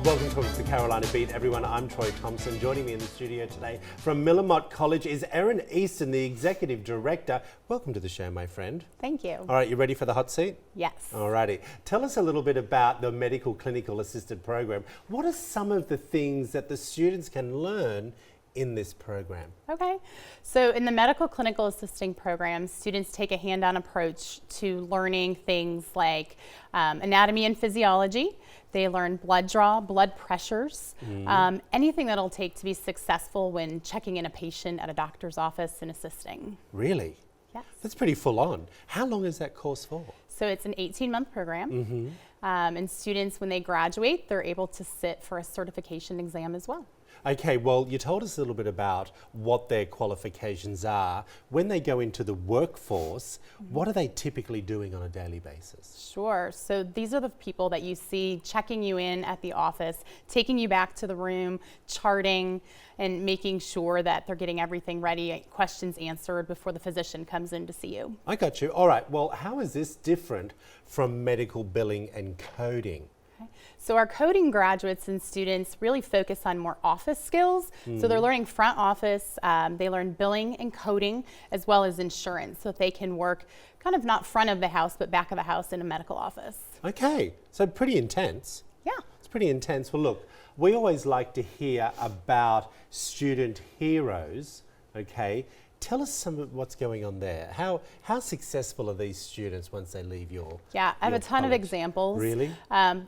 Welcome to the Carolina Beat, everyone. I'm Troy Thompson. Joining me in the studio today from Miller-Motte College is Erin Easton, the Executive Director. Welcome to the show, my friend. Thank you. All right, you ready for the hot seat? Yes. All righty. Tell us a little bit about the Medical Clinical Assisted Program. What are some of the things that the students can learn in this program? Okay, so in the Medical Clinical Assisting Program, students take a hands-on approach to learning things like anatomy and physiology. They learn blood draw, blood pressures, anything that'll take to be successful when checking in a patient at a doctor's office and assisting. Really? Yes. That's pretty full on. How long is that course for? So it's an 18-month program, and students, when they graduate, they're able to sit for a certification exam as well. Okay, well, you told us a little bit about what their qualifications are. When they go into the workforce, what are they typically doing on a daily basis? Sure. So these are the people that you see checking you in at the office, taking you back to the room, charting, and making sure that they're getting everything ready, questions answered before the physician comes in to see you. I got you. All right. Well, how is this different from medical billing and coding? So our coding graduates and students really focus on more office skills. So they're learning front office, they learn billing and coding, as well as insurance, so that they can work kind of not front of the house, but back of the house in a medical office. Okay, so pretty intense. Yeah. It's pretty intense. Well, look, we always like to hear about student heroes, okay? Tell us some of what's going on there. How successful are these students once they leave your Yeah, I have a ton of examples. Really?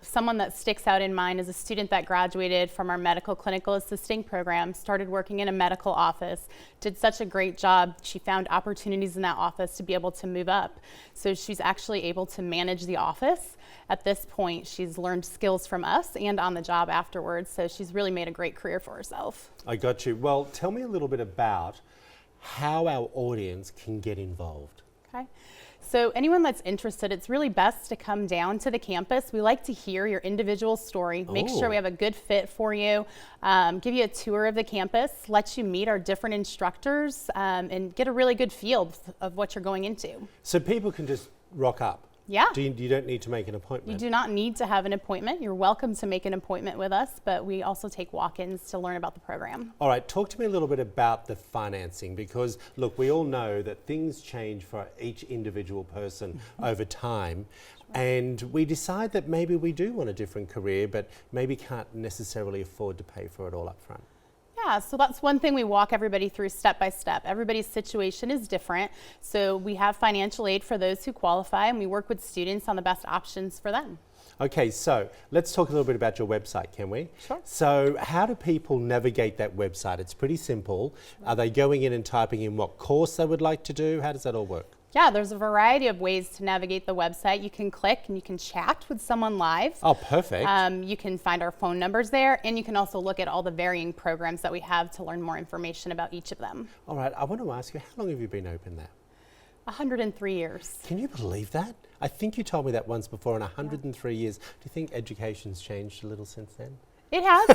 Someone that sticks out in mind is a student that graduated from our Medical Clinical Assisting Program, started working in a medical office, did such a great job. She found opportunities in that office to be able to move up. So she's actually able to manage the office. At this point, she's learned skills from us and on the job afterwards. So she's really made a great career for herself. I got you. Well, tell me a little bit about how our audience can get involved. Okay. So anyone that's interested, it's really best to come down to the campus. We like to hear your individual story, make sure we have a good fit for you, give you a tour of the campus, let you meet our different instructors, and get a really good feel of what you're going into. So people can just rock up? Yeah. You don't need to make an appointment? You do not need to have an appointment. You're welcome to make an appointment with us, but we also take walk-ins to learn about the program. All right, talk to me a little bit about the financing, because look, we all know that things change for each individual person over time, and we decide that maybe we do want a different career, but maybe can't necessarily afford to pay for it all up front. Yeah, so that's one thing we walk everybody through step by step. Everybody's situation is different, so we have financial aid for those who qualify, and we work with students on the best options for them. Okay, so let's talk a little bit about your website, can we? Sure. So how do people navigate that website? It's pretty simple. Are they going in and typing in what course they would like to do? How does that all work? Yeah, there's a variety of ways to navigate the website. You can click and you can chat with someone live. Oh, perfect. You can find our phone numbers there, and you can also look at all the varying programs that we have to learn more information about each of them. All right, I want to ask you, how long have you been open now? 103 years. Can you believe that? I think you told me that once before. In 103 years, do you think education's changed a little since then? It has.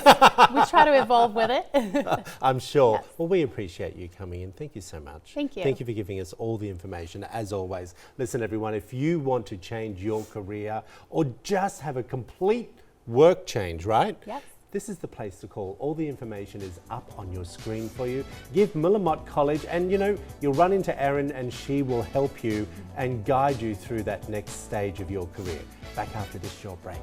We try to evolve with it. I'm sure. Yes. Well, we appreciate you coming in. Thank you so much. Thank you. Thank you for giving us all the information, as always. Listen, everyone, if you want to change your career or just have a complete work change, right? Yes. This is the place to call. All the information is up on your screen for you. Give Miller-Motte College, and you'll run into Erin and she will help you and guide you through that next stage of your career. Back after this short break.